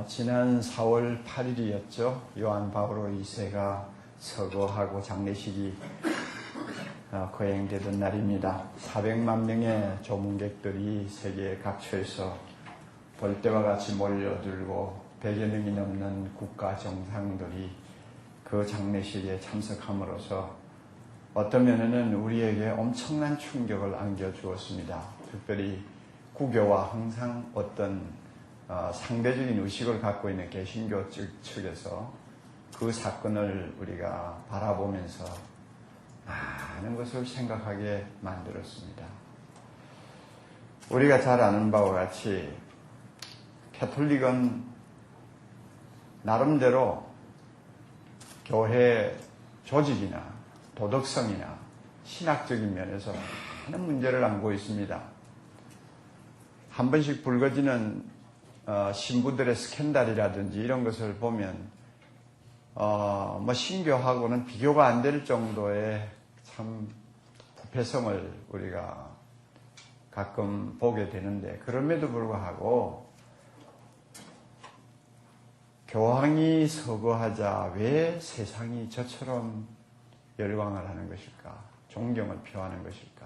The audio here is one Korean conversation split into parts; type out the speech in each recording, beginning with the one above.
지난 4월 8일이었죠. 요한 바오로 2세가 서거하고 장례식이 거행되던 날입니다. 400만 명의 조문객들이 세계 각처에서 벌떼와 같이 몰려들고 100여 명이 넘는 국가 정상들이 그 장례식에 참석함으로써 어떤 면에는 우리에게 엄청난 충격을 안겨주었습니다. 특별히 구교와 항상 어떤 상대적인 의식을 갖고 있는 개신교 측에서 그 사건을 우리가 바라보면서 많은 것을 생각하게 만들었습니다. 우리가 잘 아는 바와 같이 가톨릭은 나름대로 교회 조직이나 도덕성이나 신학적인 면에서 많은 문제를 안고 있습니다. 한 번씩 불거지는 신부들의 스캔들이라든지 이런 것을 보면 신교하고는 비교가 안 될 정도의 참 부패성을 우리가 가끔 보게 되는데, 그럼에도 불구하고 교황이 서거하자 왜 세상이 저처럼 열광을 하는 것일까? 존경을 표하는 것일까?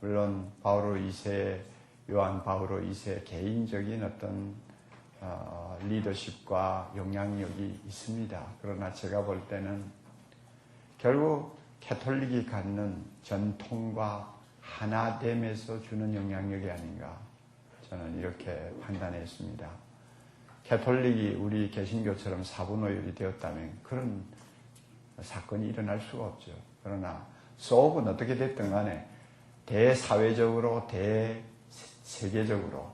물론 바오로 2세, 요한 바오로 2세 개인적인 어떤 리더십과 영향력이 있습니다. 그러나 제가 볼 때는 결국 가톨릭이 갖는 전통과 하나됨에서 주는 영향력이 아닌가, 저는 이렇게 판단했습니다. 가톨릭이 우리 개신교처럼 사분오율이 되었다면 그런 사건이 일어날 수가 없죠. 그러나 속은 어떻게 됐든 간에 대사회적으로 대세계적으로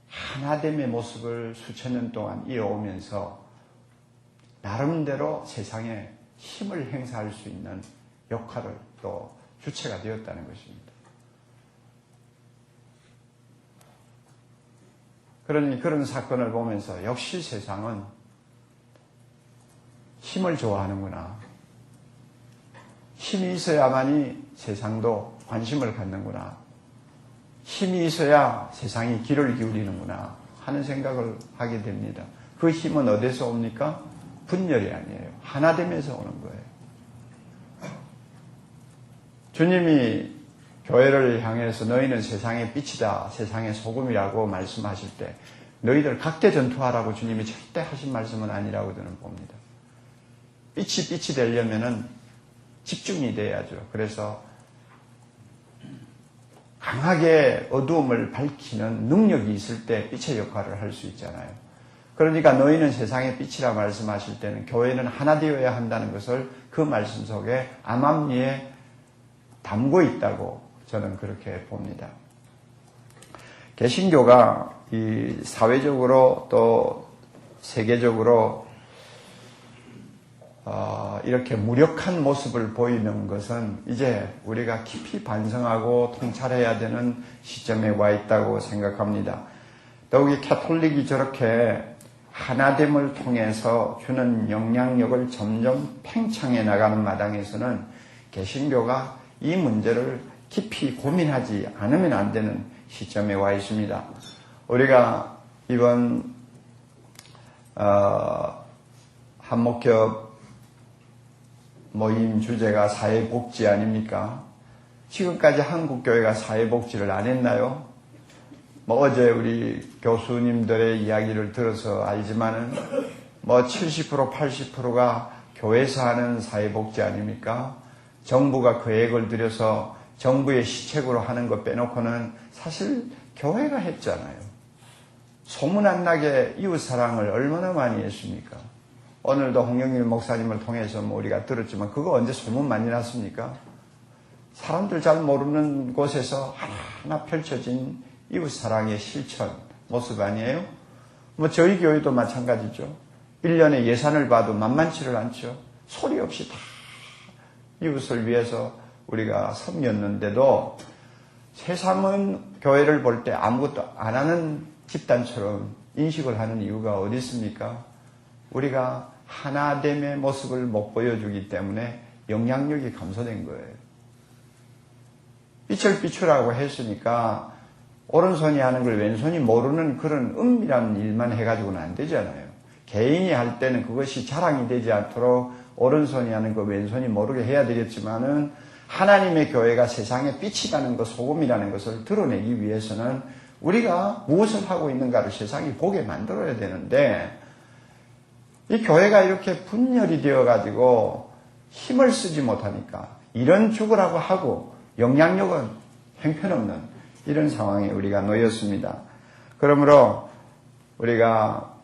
하나됨의 모습을 수천 년 동안 이어오면서 나름대로 세상에 힘을 행사할 수 있는 역할을 또 주체가 되었다는 것입니다. 그러니 그런 사건을 보면서 역시 세상은 힘을 좋아하는구나. 힘이 있어야만이 세상도 관심을 갖는구나. 힘이 있어야 세상이 귀를 기울이는구나 하는 생각을 하게 됩니다. 그 힘은 어디서 옵니까? 분열이 아니에요. 하나됨에서 오는 거예요. 주님이 교회를 향해서 너희는 세상의 빛이다, 세상의 소금이라고 말씀하실 때 너희들 각대 전투하라고 주님이 절대 하신 말씀은 아니라고 저는 봅니다. 빛이 되려면은 집중이 돼야죠. 그래서 강하게 어두움을 밝히는 능력이 있을 때 빛의 역할을 할 수 있잖아요. 그러니까 너희는 세상의 빛이라 말씀하실 때는 교회는 하나 되어야 한다는 것을 그 말씀 속에 암암리에 담고 있다고 저는 그렇게 봅니다. 개신교가 이 사회적으로 또 세계적으로 이렇게 무력한 모습을 보이는 것은 이제 우리가 깊이 반성하고 통찰해야 되는 시점에 와 있다고 생각합니다. 더욱이 가톨릭이 저렇게 하나됨을 통해서 주는 영향력을 점점 팽창해 나가는 마당에서는 개신교가 이 문제를 깊이 고민하지 않으면 안 되는 시점에 와 있습니다. 우리가 이번 한목협 모임 주제가 사회복지 아닙니까? 지금까지 한국교회가 사회복지를 안 했나요? 어제 우리 교수님들의 이야기를 들어서 알지만은 70%, 80%가 교회에서 하는 사회복지 아닙니까? 정부가 계획을 들여서 정부의 시책으로 하는 것 빼놓고는 사실 교회가 했잖아요. 소문 안 나게 이웃사랑을 얼마나 많이 했습니까? 오늘도 홍영일 목사님을 통해서 우리가 들었지만 그거 언제 소문 많이 났습니까? 사람들 잘 모르는 곳에서 하나하나 펼쳐진 이웃사랑의 실천 모습 아니에요? 저희 교회도 마찬가지죠. 1년에 예산을 봐도 만만치를 않죠. 소리 없이 다 이웃을 위해서 우리가 섬겼는데도 세상은 교회를 볼 때 아무것도 안 하는 집단처럼 인식을 하는 이유가 어디 있습니까? 우리가 하나됨의 모습을 못 보여주기 때문에 영향력이 감소된 거예요. 빛을 비추라고 했으니까 오른손이 하는 걸 왼손이 모르는 그런 은밀한 일만 해가지고는 안 되잖아요. 개인이 할 때는 그것이 자랑이 되지 않도록 오른손이 하는 거 왼손이 모르게 해야 되겠지만은 하나님의 교회가 세상에 빛이라는 것, 소금이라는 것을 드러내기 위해서는 우리가 무엇을 하고 있는가를 세상이 보게 만들어야 되는데, 이 교회가 이렇게 분열이 되어가지고 힘을 쓰지 못하니까 이런 죽으라고 하고 영향력은 형편없는 이런 상황에 우리가 놓였습니다. 그러므로 우리가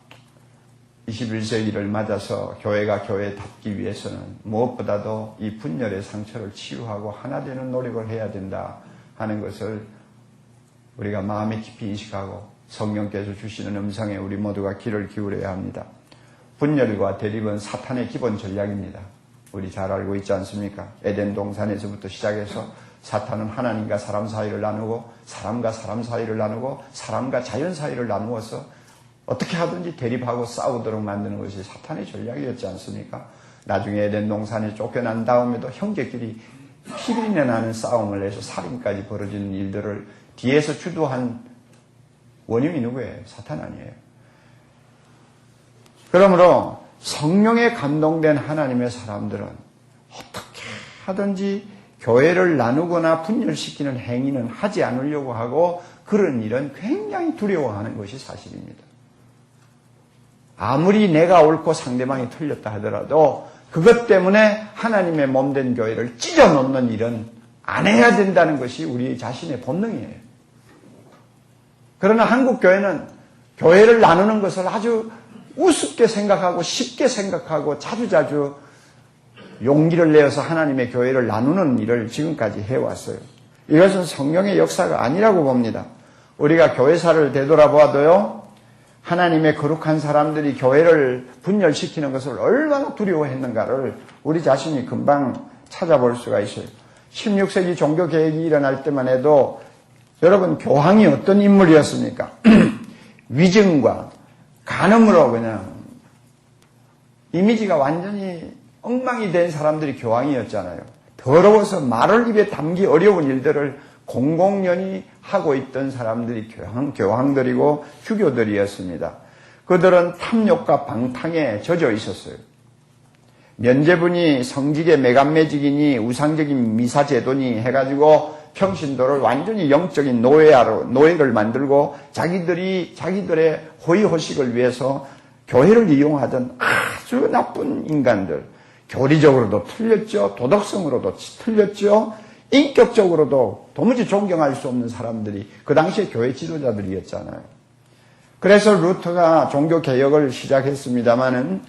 21세기를 맞아서 교회가 교회답기 위해서는 무엇보다도 이 분열의 상처를 치유하고 하나 되는 노력을 해야 된다 하는 것을 우리가 마음에 깊이 인식하고 성령께서 주시는 음성에 우리 모두가 귀를 기울여야 합니다. 분열과 대립은 사탄의 기본 전략입니다. 우리 잘 알고 있지 않습니까? 에덴 동산에서부터 시작해서 사탄은 하나님과 사람 사이를 나누고 사람과 사람 사이를 나누고 사람과 자연 사이를 나누어서 어떻게 하든지 대립하고 싸우도록 만드는 것이 사탄의 전략이었지 않습니까? 나중에 에덴 동산에 쫓겨난 다음에도 형제끼리 피비린내 나는 싸움을 해서 살인까지 벌어지는 일들을 뒤에서 주도한 원흉이 누구예요? 사탄 아니에요. 그러므로 성령에 감동된 하나님의 사람들은 어떻게 하든지 교회를 나누거나 분열시키는 행위는 하지 않으려고 하고 그런 일은 굉장히 두려워하는 것이 사실입니다. 아무리 내가 옳고 상대방이 틀렸다 하더라도 그것 때문에 하나님의 몸된 교회를 찢어놓는 일은 안 해야 된다는 것이 우리 자신의 본능이에요. 그러나 한국 교회는 교회를 나누는 것을 아주 우습게 생각하고 쉽게 생각하고 자주자주 용기를 내어서 하나님의 교회를 나누는 일을 지금까지 해왔어요. 이것은 성령의 역사가 아니라고 봅니다. 우리가 교회사를 되돌아보아도요, 하나님의 거룩한 사람들이 교회를 분열시키는 것을 얼마나 두려워했는가를 우리 자신이 금방 찾아볼 수가 있어요. 16세기 종교개혁이 일어날 때만 해도 여러분, 교황이 어떤 인물이었습니까? 위증과 간음으로 그냥 이미지가 완전히 엉망이 된 사람들이 교황이었잖아요. 더러워서 말을 입에 담기 어려운 일들을 공공연히 하고 있던 사람들이 교황들이고 주교들이었습니다. 그들은 탐욕과 방탕에 젖어 있었어요. 면제분이 성직의 매간매직이니 우상적인 미사제도니 해가지고 평신도를 완전히 영적인 노예를 만들고 자기들의 호의호식을 위해서 교회를 이용하던 아주 나쁜 인간들, 교리적으로도 틀렸죠, 도덕성으로도 틀렸죠, 인격적으로도 도무지 존경할 수 없는 사람들이 그 당시에 교회 지도자들이었잖아요. 그래서 루터가 종교개혁을 시작했습니다마는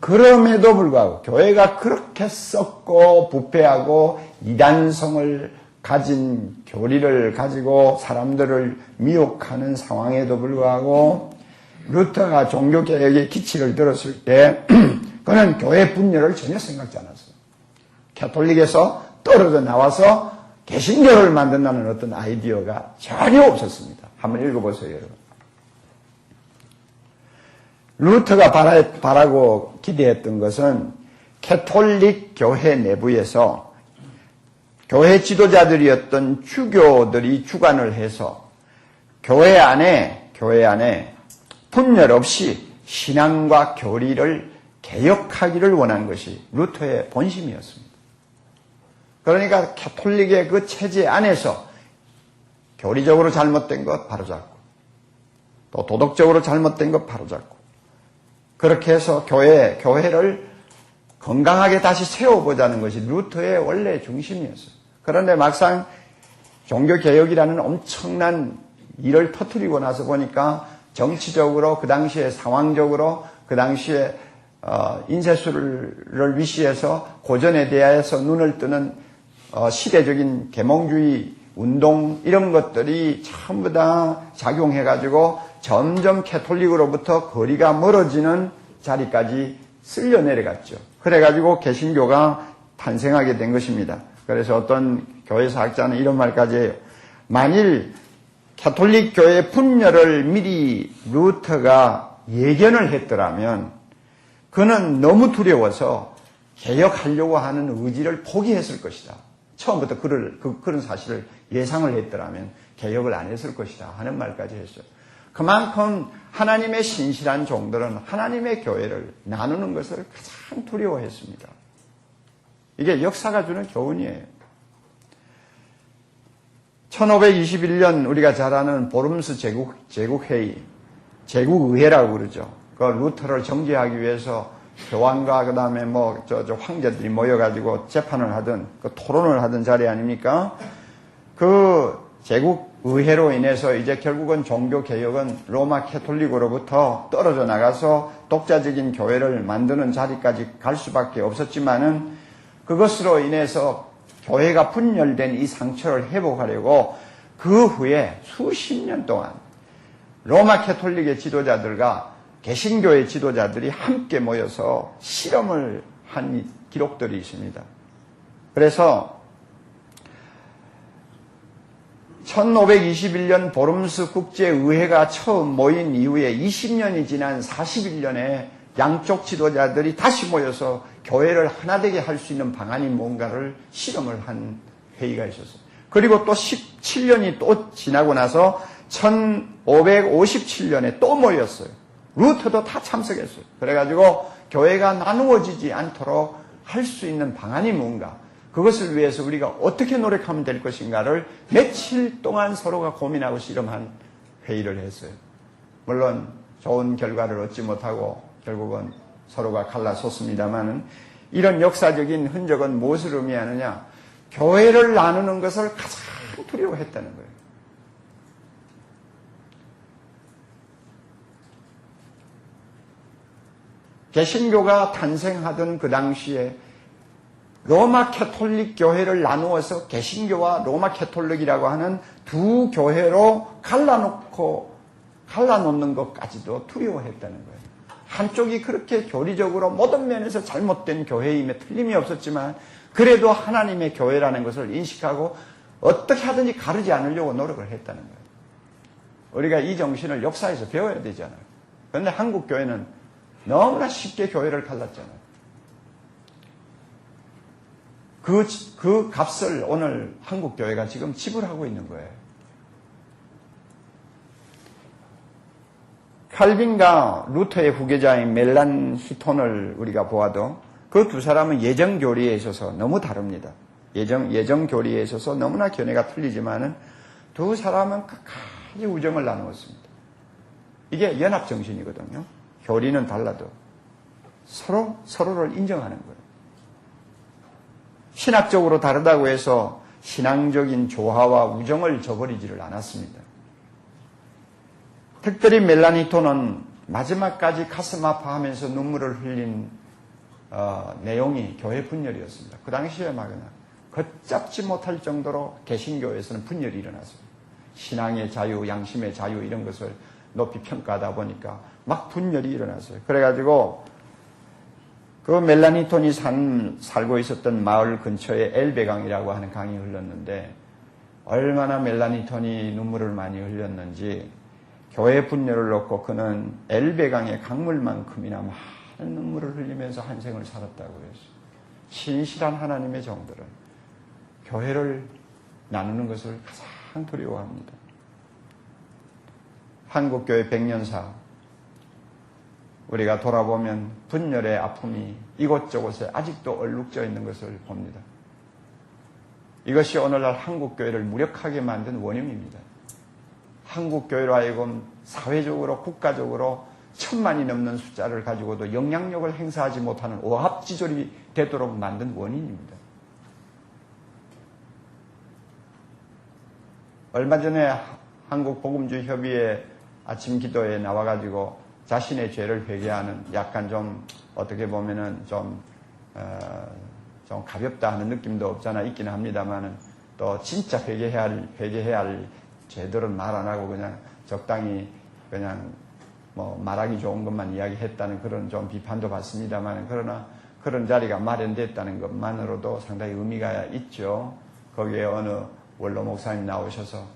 그럼에도 불구하고 교회가 그렇게 썩고 부패하고 이단성을 가진 교리를 가지고 사람들을 미혹하는 상황에도 불구하고 루터가 종교개혁의 기치를 들었을 때 그는 교회 분열을 전혀 생각지 않았어요. 가톨릭에서 떨어져 나와서 개신교를 만든다는 어떤 아이디어가 전혀 없었습니다. 한번 읽어보세요, 여러분. 루터가 바라고 기대했던 것은 가톨릭 교회 내부에서 교회 지도자들이었던 주교들이 주관을 해서 교회 안에 분열 없이 신앙과 교리를 개혁하기를 원한 것이 루터의 본심이었습니다. 그러니까 가톨릭의 그 체제 안에서 교리적으로 잘못된 것 바로잡고 또 도덕적으로 잘못된 것 바로잡고 그렇게 해서 교회를 건강하게 다시 세워보자는 것이 루터의 원래 중심이었어요. 그런데 막상 종교개혁이라는 엄청난 일을 터뜨리고 나서 보니까 정치적으로 그 당시에 상황적으로 그 당시에 인쇄술을 위시해서 고전에 대해서 눈을 뜨는 시대적인 계몽주의 운동 이런 것들이 전부 다 작용해가지고 점점 가톨릭으로부터 거리가 멀어지는 자리까지 쓸려 내려갔죠. 그래가지고 개신교가 탄생하게 된 것입니다. 그래서 어떤 교회사학자는 이런 말까지 해요. 만일 가톨릭 교회 분열을 미리 루터가 예견을 했더라면 그는 너무 두려워서 개혁하려고 하는 의지를 포기했을 것이다. 처음부터 그런 사실을 예상을 했더라면 개혁을 안 했을 것이다 하는 말까지 했어요. 그만큼 하나님의 신실한 종들은 하나님의 교회를 나누는 것을 가장 두려워했습니다. 이게 역사가 주는 교훈이에요. 1521년 우리가 잘 아는 보름스 제국회의, 제국의회라고 그러죠. 그 루터를 정죄하기 위해서 교황과 그 다음에 황제들이 모여가지고 재판을 하던, 그 토론을 하던 자리 아닙니까? 그 제국의회로 인해서 이제 결국은 종교개혁은 로마 캐톨릭으로부터 떨어져 나가서 독자적인 교회를 만드는 자리까지 갈 수밖에 없었지만은 그것으로 인해서 교회가 분열된 이 상처를 회복하려고 그 후에 수십 년 동안 로마 캐톨릭의 지도자들과 개신교의 지도자들이 함께 모여서 실험을 한 기록들이 있습니다. 그래서 1521년 보름스 국제의회가 처음 모인 이후에 20년이 지난 41년에 양쪽 지도자들이 다시 모여서 교회를 하나 되게 할 수 있는 방안이 뭔가를 실험을 한 회의가 있었어요. 그리고 또 17년이 또 지나고 나서 1557년에 또 모였어요. 루터도 다 참석했어요. 그래가지고 교회가 나누어지지 않도록 할 수 있는 방안이 뭔가, 그것을 위해서 우리가 어떻게 노력하면 될 것인가를 며칠 동안 서로가 고민하고 실험한 회의를 했어요. 물론 좋은 결과를 얻지 못하고 결국은 서로가 갈라섰습니다만은, 이런 역사적인 흔적은 무엇을 의미하느냐? 교회를 나누는 것을 가장 두려워했다는 거예요. 개신교가 탄생하던 그 당시에 로마 캐톨릭 교회를 나누어서 개신교와 로마 캐톨릭이라고 하는 두 교회로 갈라놓는 것까지도 두려워했다는 거예요. 한쪽이 그렇게 교리적으로 모든 면에서 잘못된 교회임에 틀림이 없었지만 그래도 하나님의 교회라는 것을 인식하고 어떻게 하든지 가르지 않으려고 노력을 했다는 거예요. 우리가 이 정신을 역사에서 배워야 되잖아요. 그런데 한국 교회는 너무나 쉽게 교회를 갈랐잖아요. 그 값을 오늘 한국 교회가 지금 지불하고 있는 거예요. 칼빈과 루터의 후계자인 멜란히톤을 우리가 보아도 그 두 사람은 예정 교리에 있어서 너무 다릅니다. 예정 교리에 있어서 너무나 견해가 틀리지만은 두 사람은 끝까지 우정을 나누었습니다. 이게 연합 정신이거든요. 교리는 달라도 서로를 인정하는 거예요. 신학적으로 다르다고 해서 신앙적인 조화와 우정을 저버리지를 않았습니다. 특별히 멜란히톤은 마지막까지 가슴 아파하면서 눈물을 흘린 내용이 교회 분열이었습니다. 그 당시에 막이나 걷잡지 못할 정도로 개신교에서는 분열이 일어났습니다. 신앙의 자유, 양심의 자유 이런 것을 높이 평가하다 보니까 막 분열이 일어났어요. 그래가지고 그 멜란히톤이 살고 있었던 마을 근처에 엘베강이라고 하는 강이 흘렀는데 얼마나 멜란히톤이 눈물을 많이 흘렸는지 교회 분열을 놓고 그는 엘베강의 강물만큼이나 많은 눈물을 흘리면서 한 생을 살았다고 했어요. 신실한 하나님의 종들은 교회를 나누는 것을 가장 두려워합니다. 한국교회 100년사 우리가 돌아보면 분열의 아픔이 이곳저곳에 아직도 얼룩져 있는 것을 봅니다. 이것이 오늘날 한국교회를 무력하게 만든 원흉입니다. 한국교회로 하여금 사회적으로 국가적으로 1000만이 넘는 숫자를 가지고도 영향력을 행사하지 못하는 오합지졸이 되도록 만든 원인입니다. 얼마 전에 한국복음주협의회 아침 기도에 나와가지고 자신의 죄를 회개하는 약간 좀 어떻게 보면은 좀 가볍다 하는 느낌도 없잖아 있기는 합니다만은 또 진짜 회개해야 할 죄들은 말 안 하고 그냥 적당히 그냥 뭐 말하기 좋은 것만 이야기했다는 그런 좀 비판도 받습니다만 그러나 그런 자리가 마련됐다는 것만으로도 상당히 의미가 있죠. 거기에 어느 원로 목사님 나오셔서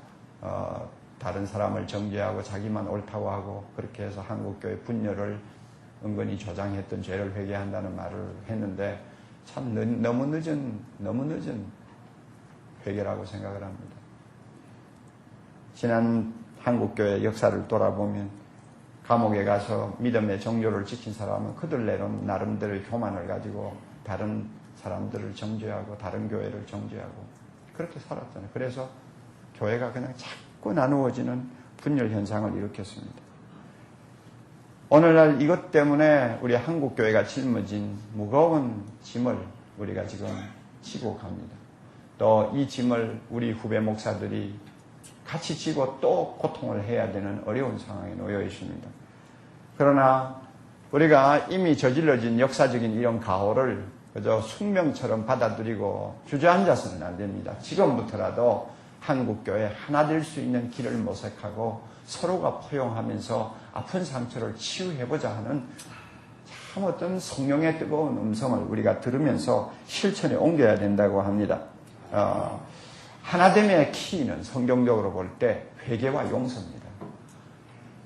다른 사람을 정죄하고 자기만 옳다고 하고 그렇게 해서 한국교회 분열을 은근히 조장했던 죄를 회개한다는 말을 했는데 참 너무 늦은 회개라고 생각을 합니다. 지난 한국교회 역사를 돌아보면 감옥에 가서 믿음의 정조를 지킨 사람은 그들 나름대로의 교만을 가지고 다른 사람들을 정죄하고 다른 교회를 정죄하고 그렇게 살았잖아요. 그래서 교회가 그냥 자꾸 나누어지는 분열 현상을 일으켰습니다. 오늘날 이것 때문에 우리 한국교회가 짊어진 무거운 짐을 우리가 지금 지고 갑니다. 또 이 짐을 우리 후배 목사들이 같이 지고 또 고통을 해야 되는 어려운 상황에 놓여 있습니다. 그러나 우리가 이미 저질러진 역사적인 이런 가호를 그저 숙명처럼 받아들이고 주저앉아서는 안 됩니다. 지금부터라도 한국교회 하나 될 수 있는 길을 모색하고 서로가 포용하면서 아픈 상처를 치유해보자 하는 참 어떤 성령의 뜨거운 음성을 우리가 들으면서 실천에 옮겨야 된다고 합니다. 하나됨의 키는 성경적으로 볼 때 회개와 용서입니다.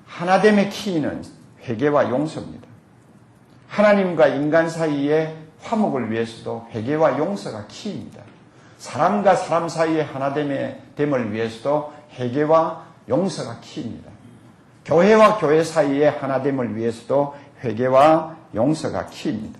하나됨의 키는 회개와 용서입니다. 하나님과 인간 사이의 화목을 위해서도 회개와 용서가 키입니다. 사람과 사람 사이의 하나됨을 위해서도 회개와 용서가 키입니다. 교회와 교회 사이의 하나됨을 위해서도 회개와 용서가 키입니다.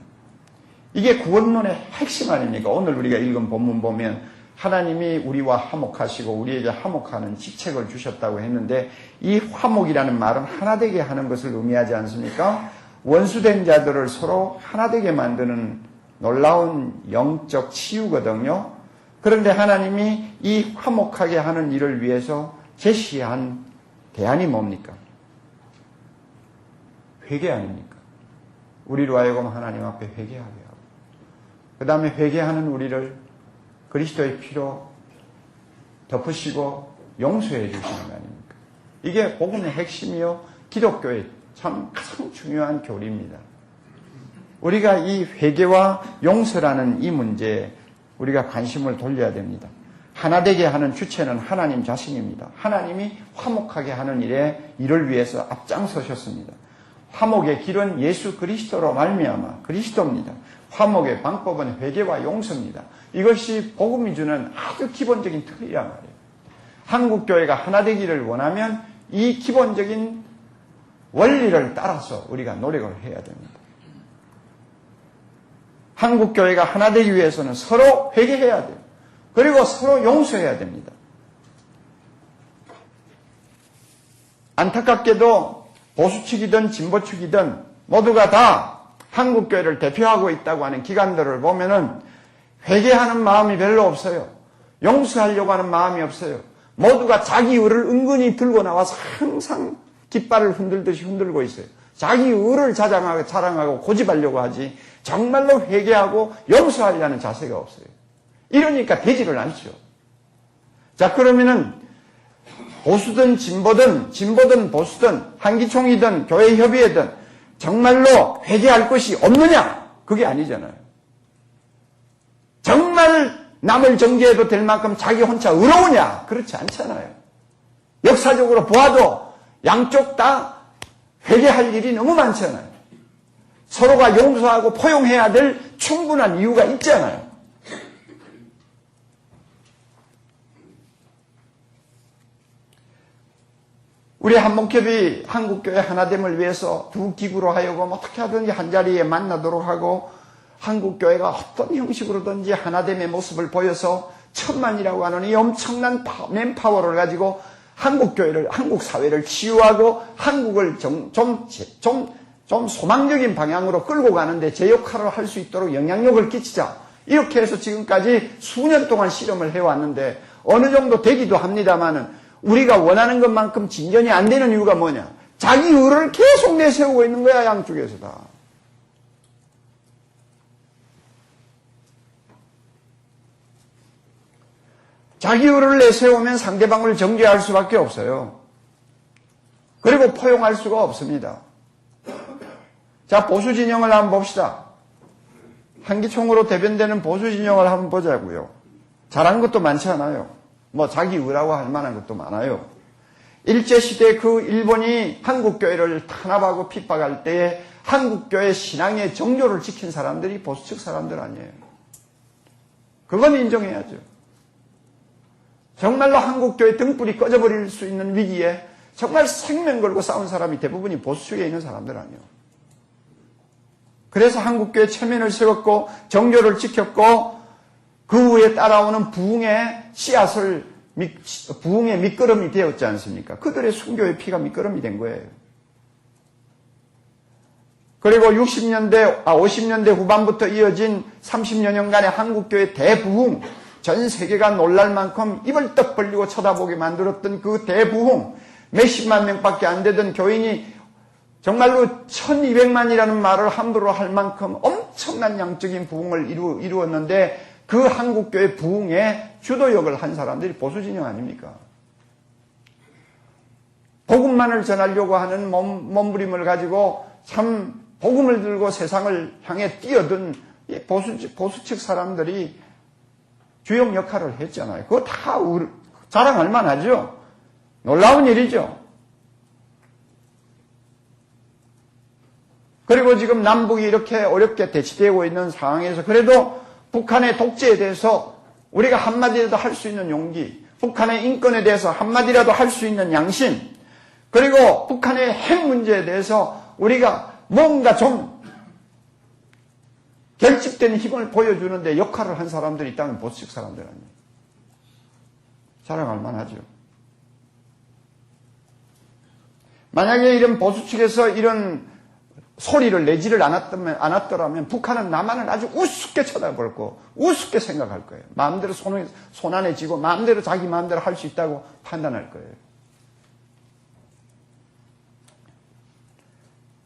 이게 구원론의 핵심 아닙니까? 오늘 우리가 읽은 본문 보면 하나님이 우리와 화목하시고 우리에게 화목하는 직책을 주셨다고 했는데 이 화목이라는 말은 하나되게 하는 것을 의미하지 않습니까? 원수된 자들을 서로 하나되게 만드는 놀라운 영적 치유거든요. 그런데 하나님이 이 화목하게 하는 일을 위해서 제시한 대안이 뭡니까? 회개 아닙니까? 우리로 하여금 하나님 앞에 회개하게 하고 그 다음에 회개하는 우리를 그리스도의 피로 덮으시고 용서해 주시는 거 아닙니까? 이게 복음의 핵심이요 기독교의 참 가장 중요한 교리입니다. 우리가 이 회개와 용서라는 이 문제에 우리가 관심을 돌려야 됩니다. 하나되게 하는 주체는 하나님 자신입니다. 하나님이 화목하게 하는 일을 위해서 앞장서셨습니다. 화목의 길은 예수 그리스도로 말미암아 그리스도입니다. 화목의 방법은 회개와 용서입니다. 이것이 복음이 주는 아주 기본적인 틀이란 말이에요. 한국교회가 하나 되기를 원하면 이 기본적인 원리를 따라서 우리가 노력을 해야 됩니다. 한국교회가 하나 되기 위해서는 서로 회개해야 돼요. 그리고 서로 용서해야 됩니다. 안타깝게도 보수측이든 진보측이든 모두가 다 한국교회를 대표하고 있다고 하는 기관들을 보면은 회개하는 마음이 별로 없어요. 용서하려고 하는 마음이 없어요. 모두가 자기 의를 은근히 들고 나와서 항상 깃발을 흔들듯이 흔들고 있어요. 자기 의를 자랑하고 고집하려고 하지 정말로 회개하고 용서하려는 자세가 없어요. 이러니까 되지를 않죠. 자, 그러면은 보수든 진보든 보수든 한기총이든 교회협의회든 정말로 회개할 것이 없느냐? 그게 아니잖아요. 정말 남을 정죄해도 될 만큼 자기 혼자 의로우냐? 그렇지 않잖아요. 역사적으로 보아도 양쪽 다 회개할 일이 너무 많잖아요. 서로가 용서하고 포용해야 될 충분한 이유가 있잖아요. 우리 한목협이 한국교회 하나됨을 위해서 두 기구로 하여금 어떻게 하든지 한자리에 만나도록 하고 한국교회가 어떤 형식으로든지 하나됨의 모습을 보여서 천만이라고 하는 이 엄청난 맨파워를 가지고 한국교회를, 한국 사회를 치유하고 한국을 좀 소망적인 방향으로 끌고 가는데 제 역할을 할 수 있도록 영향력을 끼치자. 이렇게 해서 지금까지 수년 동안 실험을 해왔는데 어느 정도 되기도 합니다만은 우리가 원하는 것만큼 진전이 안 되는 이유가 뭐냐? 자기 의를 계속 내세우고 있는 거야, 양쪽에서 다. 자기 의를 내세우면 상대방을 정죄할 수밖에 없어요. 그리고 포용할 수가 없습니다. 자, 보수 진영을 한번 봅시다. 한기총으로 대변되는 보수 진영을 한번 보자고요. 잘한 것도 많지 않아요. 뭐 자기 의라고 할 만한 것도 많아요. 일제시대 그 일본이 한국교회를 탄압하고 핍박할 때에 한국교회 신앙의 정조를 지킨 사람들이 보수측 사람들 아니에요. 그건 인정해야죠. 정말로 한국교회 등불이 꺼져버릴 수 있는 위기에 정말 생명 걸고 싸운 사람이 대부분이 보수축에 있는 사람들 아니에요. 그래서 한국교회 체면을 세웠고 정교를 지켰고 그 후에 따라오는 부흥의 씨앗을 부흥의 밑거름이 되었지 않습니까? 그들의 순교의 피가 밑거름이 된 거예요. 그리고 50년대 후반부터 이어진 30여 년간의 한국교회 대부흥, 전 세계가 놀랄 만큼 입을 떡 벌리고 쳐다보게 만들었던 그 대부흥, 몇십만 명밖에 안 되던 교인이 정말로 1200만이라는 말을 함부로 할 만큼 엄청난 양적인 부흥을 이루었는데 그 한국교회 부흥의 주도역을 한 사람들이 보수진영 아닙니까? 복음만을 전하려고 하는 몸부림을 가지고 참 복음을 들고 세상을 향해 뛰어든 보수측 사람들이 주역 역할을 했잖아요. 그거 다 자랑할 만하죠. 놀라운 일이죠. 그리고 지금 남북이 이렇게 어렵게 대치되고 있는 상황에서 그래도 북한의 독재에 대해서 우리가 한마디라도 할 수 있는 용기, 북한의 인권에 대해서 한마디라도 할 수 있는 양심, 그리고 북한의 핵 문제에 대해서 우리가 뭔가 좀 결집된 힘을 보여주는데 역할을 한 사람들이 있다면 보수측 사람들 아니에요. 자랑할 만하죠. 만약에 이런 보수측에서 이런 소리를 내지를 않았더라면 북한은 남한을 아주 우습게 쳐다볼 거, 우습게 생각할 거예요. 마음대로 손 안에 쥐고 마음대로 자기 마음대로 할 수 있다고 판단할 거예요.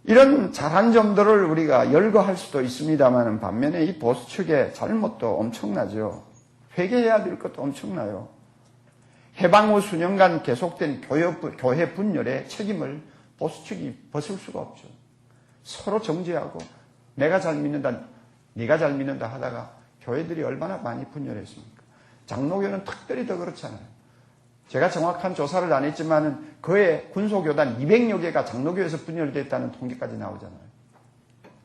이런 잘한 점들을 우리가 열거할 수도 있습니다만 반면에 이 보수측의 잘못도 엄청나죠. 회개해야 될 것도 엄청나요. 해방 후 수년간 계속된 교회 분열의 책임을 보수측이 벗을 수가 없죠. 서로 정죄하고 내가 잘 믿는다, 네가 잘 믿는다 하다가 교회들이 얼마나 많이 분열했습니까? 장로교는 특별히 더 그렇잖아요. 제가 정확한 조사를 안 했지만 그의 군소교단 200여 개가 장로교에서 분열됐다는 통계까지 나오잖아요.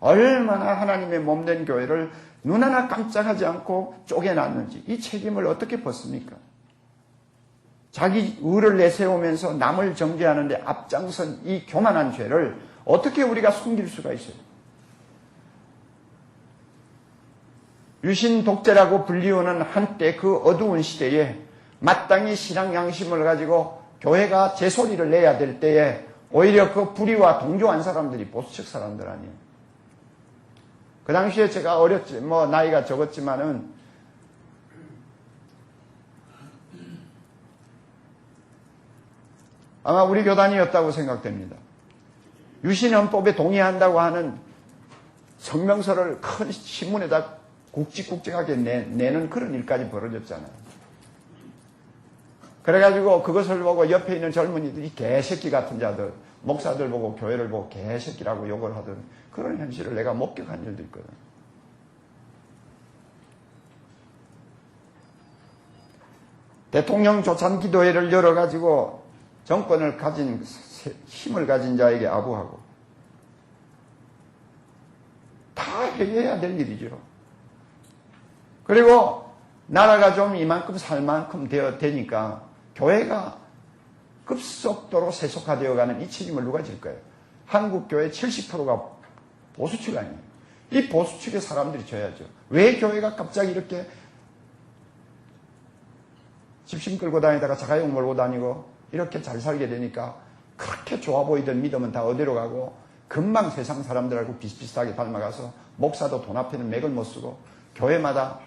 얼마나 하나님의 몸된 교회를 눈 하나 깜짝하지 않고 쪼개놨는지 이 책임을 어떻게 벗습니까? 자기 의를 내세우면서 남을 정죄하는데 앞장선 이 교만한 죄를 어떻게 우리가 숨길 수가 있어요? 유신 독재라고 불리우는 한때 그 어두운 시대에 마땅히 신앙 양심을 가지고 교회가 제 소리를 내야 될 때에 오히려 그 불의와 동조한 사람들이 보수측 사람들 아니에요. 그 당시에 제가 나이가 적었지만은 아마 우리 교단이었다고 생각됩니다. 유신헌법에 동의한다고 하는 성명서를 큰 신문에다 굵직굵직하게 내는 그런 일까지 벌어졌잖아요. 그래가지고 그것을 보고 옆에 있는 젊은이들이 개새끼 같은 자들, 목사들 보고 교회를 보고 개새끼라고 욕을 하던 그런 현실을 내가 목격한 일도 있거든. 대통령 조찬 기도회를 열어가지고 정권을 가진 힘을 가진 자에게 아부하고 다 해결해야 될 일이죠. 그리고 나라가 좀 이만큼 살 만큼 되니까 교회가 급속도로 세속화되어가는 이 책임을 누가 질 거예요? 한국교회 70%가 보수측 아니에요. 이 보수측의 사람들이 져야죠. 왜 교회가 갑자기 이렇게 집신 끌고 다니다가 자가용 몰고 다니고 이렇게 잘 살게 되니까 그렇게 좋아 보이던 믿음은 다 어디로 가고 금방 세상 사람들하고 비슷비슷하게 닮아가서 목사도 돈 앞에는 맥을 못 쓰고 교회마다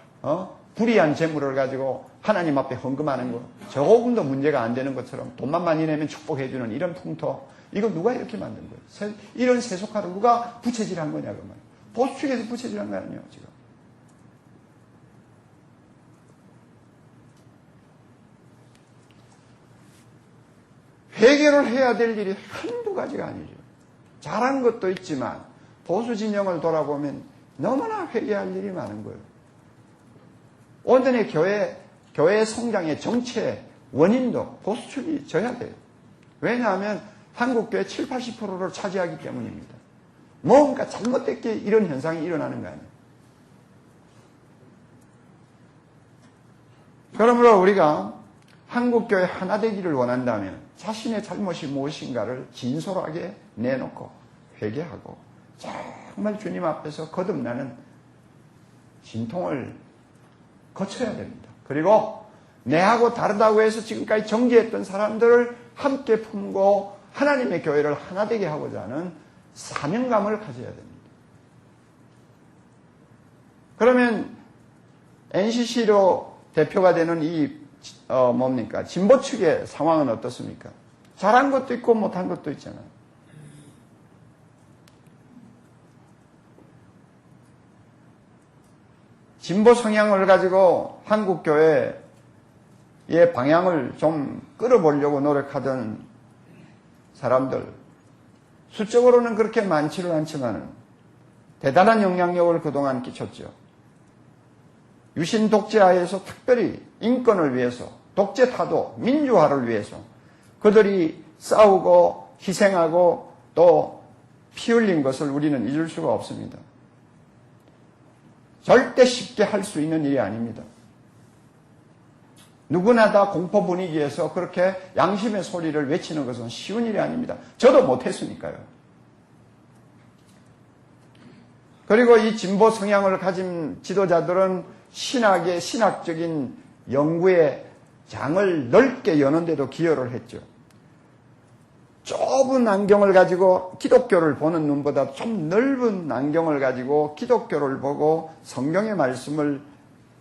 불의한 재물을 가지고 하나님 앞에 헌금하는 거 조금도 문제가 안 되는 것처럼 돈만 많이 내면 축복해주는 이런 풍토, 이거 누가 이렇게 만든 거예요? 이런 세속화를 누가 부채질한 거냐 그 말이에요. 보수측에서 부채질한 거 아니에요 지금. 해결을 해야 될 일이 한두 가지가 아니죠. 잘한 것도 있지만 보수 진영을 돌아보면 너무나 회개할 일이 많은 거예요. 오늘의 교회 성장의 정체 원인도 보수측이 져야 돼요. 왜냐하면 한국교회 7, 80%를 차지하기 때문입니다. 뭔가 잘못됐기에 이런 현상이 일어나는 거 아니에요. 그러므로 우리가 한국교회 하나 되기를 원한다면 자신의 잘못이 무엇인가를 진솔하게 내놓고 회개하고 정말 주님 앞에서 거듭나는 진통을 거쳐야 됩니다. 그리고 내하고 다르다고 해서 지금까지 정죄했던 사람들을 함께 품고 하나님의 교회를 하나 되게 하고자 하는 사명감을 가져야 됩니다. 그러면 NCC로 대표가 되는 이 진보 측의 상황은 어떻습니까? 잘한 것도 있고 못한 것도 있잖아요. 진보 성향을 가지고 한국 교회의 방향을 좀 끌어보려고 노력하던 사람들, 수적으로는 그렇게 많지는 않지만 대단한 영향력을 그동안 끼쳤죠. 유신 독재하에서 특별히 인권을 위해서, 독재 타도, 민주화를 위해서 그들이 싸우고 희생하고 또 피 흘린 것을 우리는 잊을 수가 없습니다. 절대 쉽게 할 수 있는 일이 아닙니다. 누구나 다 공포 분위기에서 그렇게 양심의 소리를 외치는 것은 쉬운 일이 아닙니다. 저도 못했으니까요. 그리고 이 진보 성향을 가진 지도자들은 신학적인 연구의 장을 넓게 여는데도 기여를 했죠. 좁은 안경을 가지고 기독교를 보는 눈보다 좀 넓은 안경을 가지고 기독교를 보고 성경의 말씀을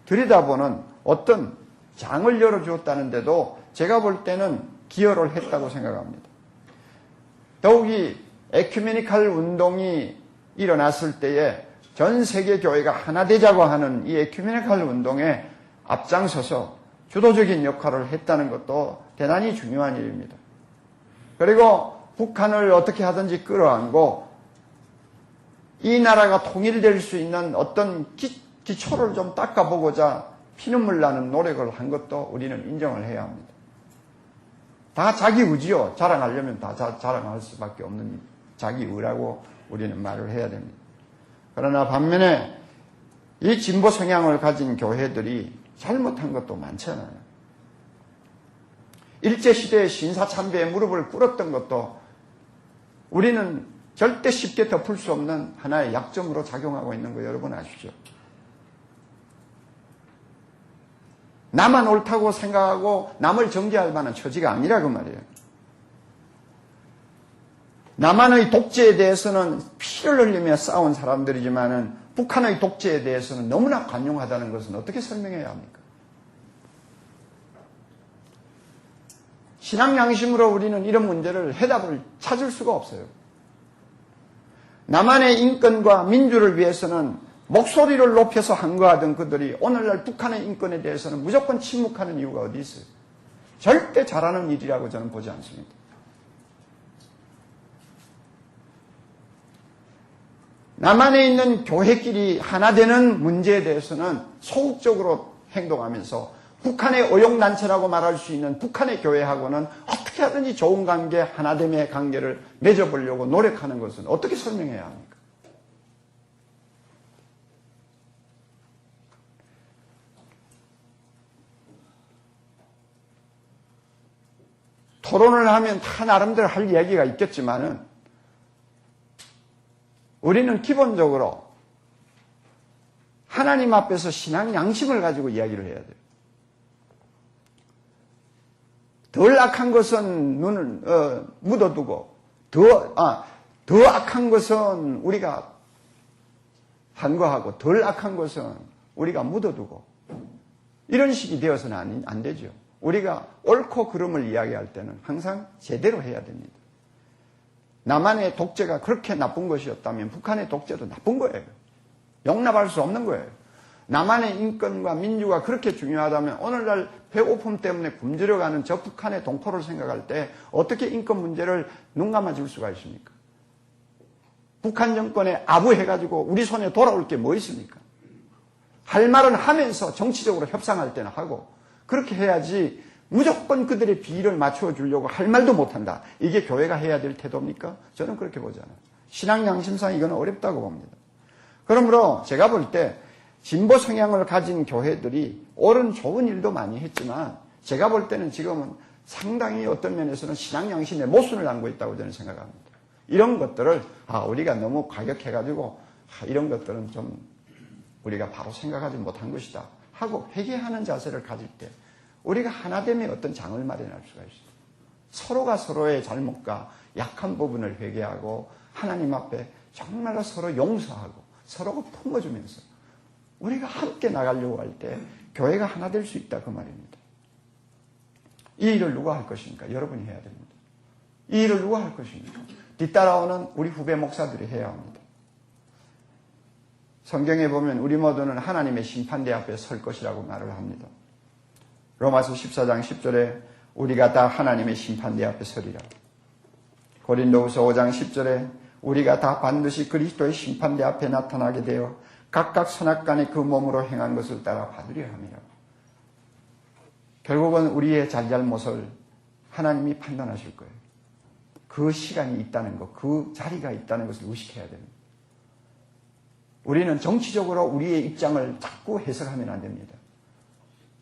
들여다보는 어떤 장을 열어주었다는데도 제가 볼 때는 기여를 했다고 생각합니다. 더욱이 에큐메니칼 운동이 일어났을 때에 전 세계 교회가 하나 되자고 하는 이 에큐메니칼 운동에 앞장서서 주도적인 역할을 했다는 것도 대단히 중요한 일입니다. 그리고 북한을 어떻게 하든지 끌어안고 이 나라가 통일될 수 있는 어떤 기초를 좀 닦아보고자 피눈물 나는 노력을 한 것도 우리는 인정을 해야 합니다. 다 자기 의지요. 자랑하려면 다 자랑할 수밖에 없는 자기 의라고 우리는 말을 해야 됩니다. 그러나 반면에 이 진보 성향을 가진 교회들이 잘못한 것도 많잖아요. 일제시대의 신사참배에 무릎을 꿇었던 것도 우리는 절대 쉽게 덮을 수 없는 하나의 약점으로 작용하고 있는 거 여러분 아시죠? 나만 옳다고 생각하고 남을 정죄할 만한 처지가 아니라 그 말이에요. 남한의 독재에 대해서는 피를 흘리며 싸운 사람들이지만은 북한의 독재에 대해서는 너무나 관용하다는 것은 어떻게 설명해야 합니까? 신앙 양심으로 우리는 이런 문제를 해답을 찾을 수가 없어요. 남한의 인권과 민주를 위해서는 목소리를 높여서 항거하던 그들이 오늘날 북한의 인권에 대해서는 무조건 침묵하는 이유가 어디 있어요? 절대 잘하는 일이라고 저는 보지 않습니다. 남한에 있는 교회끼리 하나 되는 문제에 대해서는 소극적으로 행동하면서 북한의 의용단체라고 말할 수 있는 북한의 교회하고는 어떻게 하든지 좋은 관계, 하나됨의 관계를 맺어보려고 노력하는 것은 어떻게 설명해야 합니까? 토론을 하면 다 나름대로 할 이야기가 있겠지만은 우리는 기본적으로 하나님 앞에서 신앙 양심을 가지고 이야기를 해야 돼요. 덜 악한 것은 눈을 묻어두고 더 악한 것은 우리가 한거하고 덜 악한 것은 우리가 묻어두고 이런 식이 되어서는 안 되죠. 우리가 옳고 그름을 이야기할 때는 항상 제대로 해야 됩니다. 남한의 독재가 그렇게 나쁜 것이었다면 북한의 독재도 나쁜 거예요. 용납할 수 없는 거예요. 남한의 인권과 민주가 그렇게 중요하다면 오늘날 배고픔 때문에 굶주려가는 저 북한의 동포를 생각할 때 어떻게 인권 문제를 눈 감아줄 수가 있습니까? 북한 정권에 아부해가지고 우리 손에 돌아올 게 뭐 있습니까? 할 말은 하면서 정치적으로 협상할 때는 하고 그렇게 해야지 무조건 그들의 비위를 맞춰 주려고 할 말도 못한다. 이게 교회가 해야 될 태도입니까? 저는 그렇게 보지 않아요. 신앙 양심상 이건 어렵다고 봅니다. 그러므로 제가 볼 때 진보 성향을 가진 교회들이 옳은 좋은 일도 많이 했지만 제가 볼 때는 지금은 상당히 어떤 면에서는 신앙 양심에 모순을 안고 있다고 저는 생각합니다. 이런 것들을 우리가 너무 과격해가지고 이런 것들은 좀 우리가 바로 생각하지 못한 것이다 하고 회개하는 자세를 가질 때 우리가 하나됨의 어떤 장을 마련할 수가 있어요. 서로가 서로의 잘못과 약한 부분을 회개하고 하나님 앞에 정말로 서로 용서하고 서로가 품어주면서 우리가 함께 나가려고 할 때 교회가 하나 될 수 있다 그 말입니다. 이 일을 누가 할 것입니까? 여러분이 해야 됩니다. 이 일을 누가 할 것입니까? 뒤따라오는 우리 후배 목사들이 해야 합니다. 성경에 보면 우리 모두는 하나님의 심판대 앞에 설 것이라고 말을 합니다. 로마서 14장 10절에 우리가 다 하나님의 심판대 앞에 서리라. 고린도후서 5장 10절에 우리가 다 반드시 그리스도의 심판대 앞에 나타나게 되어 각각 선악간에 그 몸으로 행한 것을 따라 받으려 함이라. 결국은 우리의 잘잘못을 하나님이 판단하실 거예요. 그 시간이 있다는 것, 그 자리가 있다는 것을 의식해야 됩니다. 우리는 정치적으로 우리의 입장을 자꾸 해석하면 안 됩니다.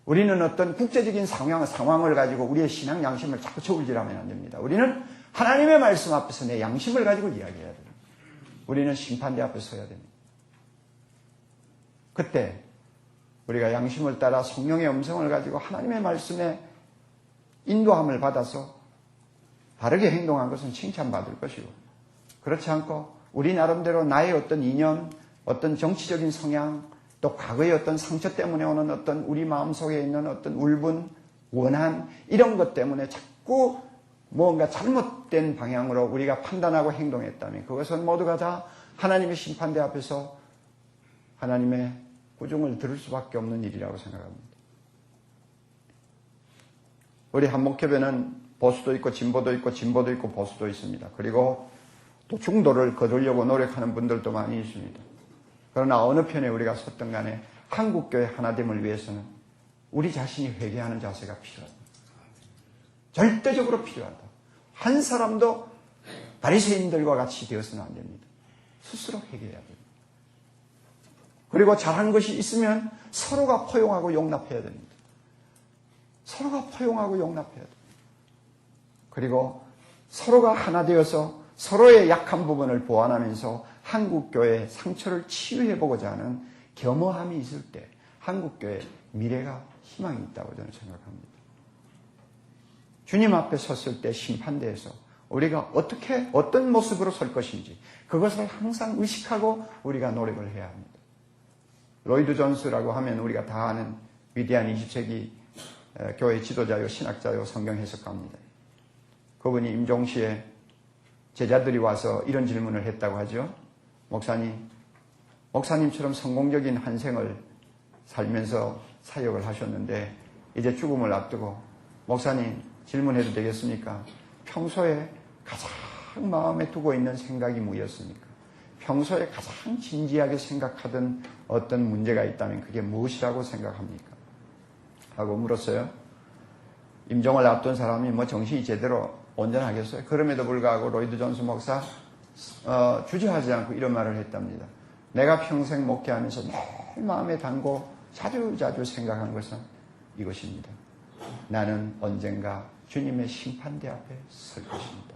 우리는 어떤 국제적인 상황을 가지고 우리의 신앙 양심을 자꾸 저울질하면 안 됩니다. 우리는 하나님의 말씀 앞에서 내 양심을 가지고 이야기해야 됩니다. 우리는 심판대 앞에 서야 됩니다. 그때 우리가 양심을 따라 성령의 음성을 가지고 하나님의 말씀에 인도함을 받아서 바르게 행동한 것은 칭찬받을 것이고, 그렇지 않고 우리 나름대로 나의 어떤 이념, 어떤 정치적인 성향, 또 과거의 어떤 상처 때문에 오는 어떤 우리 마음속에 있는 어떤 울분, 원한, 이런 것 때문에 자꾸 뭔가 잘못된 방향으로 우리가 판단하고 행동했다면 그것은 모두가 다 하나님의 심판대 앞에서 하나님의 꾸중을 들을 수밖에 없는 일이라고 생각합니다. 우리 한목협에는 보수도 있고 진보도 있고 진보도 있고 보수도 있습니다. 그리고 또 중도를 거두려고 노력하는 분들도 많이 있습니다. 그러나 어느 편에 우리가 섰던 간에 한국교회 하나됨을 위해서는 우리 자신이 회개하는 자세가 필요하다. 절대적으로 필요하다. 한 사람도 바리새인들과 같이 되어서는 안 됩니다. 스스로 회개해야 됩니다. 그리고 잘한 것이 있으면 서로가 포용하고 용납해야 됩니다. 서로가 포용하고 용납해야 됩니다. 그리고 서로가 하나 되어서 서로의 약한 부분을 보완하면서 한국교회의 상처를 치유해보고자 하는 겸허함이 있을 때 한국교회의 미래가 희망이 있다고 저는 생각합니다. 주님 앞에 섰을 때 심판대에서 우리가 어떤 모습으로 설 것인지 그것을 항상 의식하고 우리가 노력을 해야 합니다. 로이드 존스라고 하면 우리가 다 아는 위대한 20세기 교회 지도자요, 신학자요, 성경 해석가입니다. 그분이 임종시에 제자들이 와서 이런 질문을 했다고 하죠. 목사님처럼 성공적인 한 생을 살면서 사역을 하셨는데 이제 죽음을 앞두고 목사님 질문해도 되겠습니까? 평소에 가장 마음에 두고 있는 생각이 뭐였습니까? 평소에 가장 진지하게 생각하던 어떤 문제가 있다면 그게 무엇이라고 생각합니까? 하고 물었어요. 임종을 앞둔 사람이 정신이 제대로 온전하겠어요? 그럼에도 불구하고 로이드 존스 목사 주저하지 않고 이런 말을 했답니다. 내가 평생 목회하면서 늘 마음에 담고 자주자주 생각한 것은 이것입니다. 나는 언젠가 주님의 심판대 앞에 설 것입니다.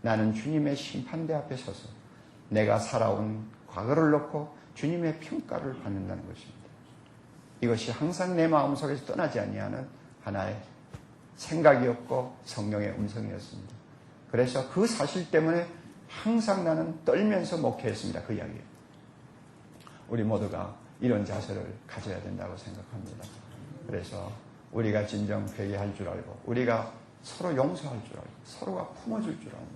나는 주님의 심판대 앞에 서서 내가 살아온 과거를 놓고 주님의 평가를 받는다는 것입니다. 이것이 항상 내 마음속에서 떠나지 아니하는 하나의 생각이었고 성령의 음성이었습니다. 그래서 그 사실 때문에 항상 나는 떨면서 목회했습니다. 그 이야기예요. 우리 모두가 이런 자세를 가져야 된다고 생각합니다. 그래서 우리가 진정 회개할 줄 알고 우리가 서로 용서할 줄 알고 서로가 품어줄 줄 알면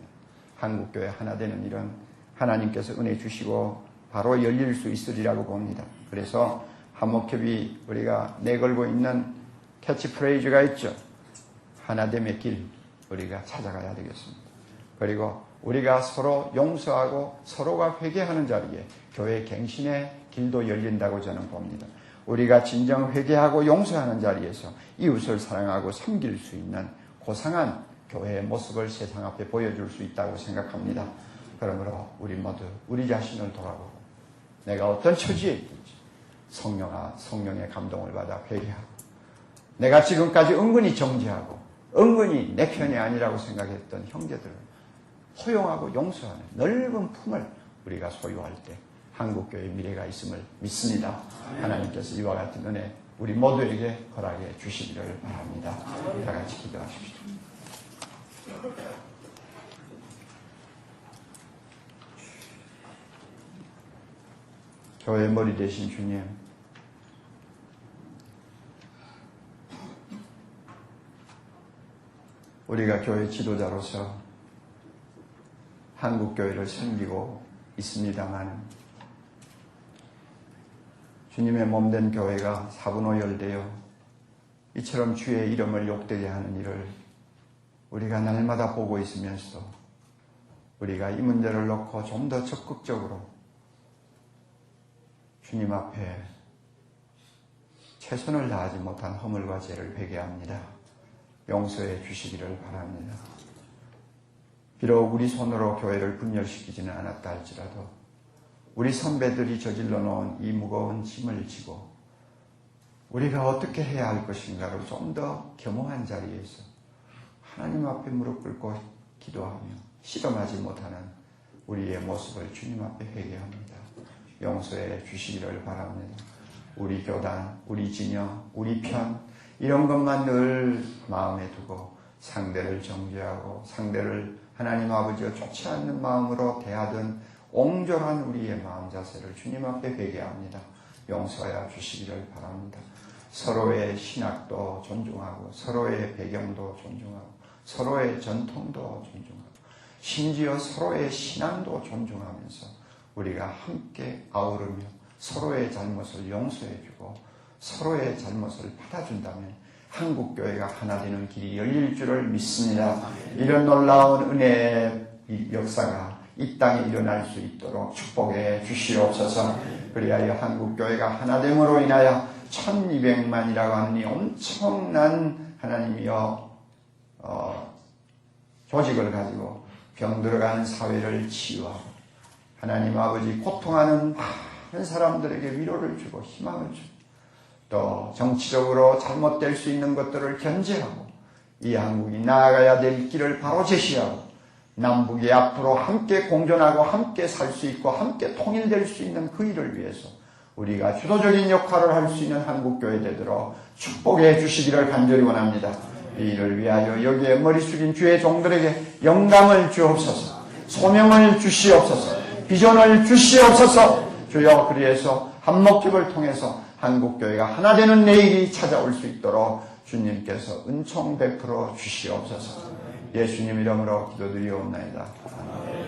한국교회 하나 되는 이런 하나님께서 은혜 주시고 바로 열릴 수 있으리라고 봅니다. 그래서 한목협이 우리가 내걸고 있는 캐치프레이즈가 있죠. 하나됨의 길 우리가 찾아가야 되겠습니다. 그리고 우리가 서로 용서하고 서로가 회개하는 자리에 교회 갱신의 길도 열린다고 저는 봅니다. 우리가 진정 회개하고 용서하는 자리에서 이웃을 사랑하고 섬길 수 있는 고상한 교회의 모습을 세상 앞에 보여줄 수 있다고 생각합니다. 그러므로 우리 모두 우리 자신을 돌아보고 내가 어떤 처지에 있든지 성령의 감동을 받아 회개하고 내가 지금까지 은근히 정죄하고 은근히 내 편이 아니라고 생각했던 형제들을 포용하고 용서하는 넓은 품을 우리가 소유할 때 한국교회의 미래가 있음을 믿습니다. 하나님께서 이와 같은 은혜 우리 모두에게 허락해 주시기를 바랍니다. 다 같이 기도하십시오. 교회의 머리 되신 주님, 우리가 교회 지도자로서 한국교회를 섬기고 있습니다만 주님의 몸된 교회가 사분오열되어 이처럼 주의 이름을 욕되게 하는 일을 우리가 날마다 보고 있으면서도 우리가 이 문제를 놓고 좀 더 적극적으로 주님 앞에 최선을 다하지 못한 허물과 죄를 회개합니다. 용서해 주시기를 바랍니다. 비록 우리 손으로 교회를 분열시키지는 않았다 할지라도 우리 선배들이 저질러 놓은 이 무거운 짐을 지고 우리가 어떻게 해야 할 것인가를 좀 더 겸허한 자리에서 하나님 앞에 무릎 꿇고 기도하며 실험하지 못하는 우리의 모습을 주님 앞에 회개합니다. 용서해 주시기를 바랍니다. 우리 교단, 우리 진영, 우리 편 이런 것만 늘 마음에 두고 상대를 정죄하고 상대를 하나님 아버지가 좋지 않는 마음으로 대하던 옹졸한 우리의 마음 자세를 주님 앞에 회개합니다. 용서해 주시기를 바랍니다. 서로의 신학도 존중하고 서로의 배경도 존중하고 서로의 전통도 존중하고 심지어 서로의 신앙도 존중하면서 우리가 함께 아우르며 서로의 잘못을 용서해주고 서로의 잘못을 받아준다면 한국교회가 하나 되는 길이 열릴 줄을 믿습니다. 이런 놀라운 은혜의 역사가 이 땅에 일어날 수 있도록 축복해 주시옵소서. 그리하여 한국교회가 하나됨으로 인하여 1200만이라고 하는 이 엄청난 하나님이여 조직을 가지고 병들어가는 사회를 치유하고 하나님 아버지 고통하는 많은 사람들에게 위로를 주고 희망을 주고 또 정치적으로 잘못될 수 있는 것들을 견제하고 이 한국이 나아가야 될 길을 바로 제시하고 남북이 앞으로 함께 공존하고 함께 살 수 있고 함께 통일될 수 있는 그 일을 위해서 우리가 주도적인 역할을 할 수 있는 한국교회 되도록 축복해 주시기를 간절히 원합니다. 이 일을 위하여 여기에 머리 숙인 주의 종들에게 영감을 주옵소서, 소명을 주시옵소서, 비전을 주시옵소서. 주여, 그리해서 한목집을 통해서 한국교회가 하나 되는 내일이 찾아올 수 있도록 주님께서 은총 베풀어 주시옵소서. 예수님 이름으로 기도드리옵나이다. 아멘.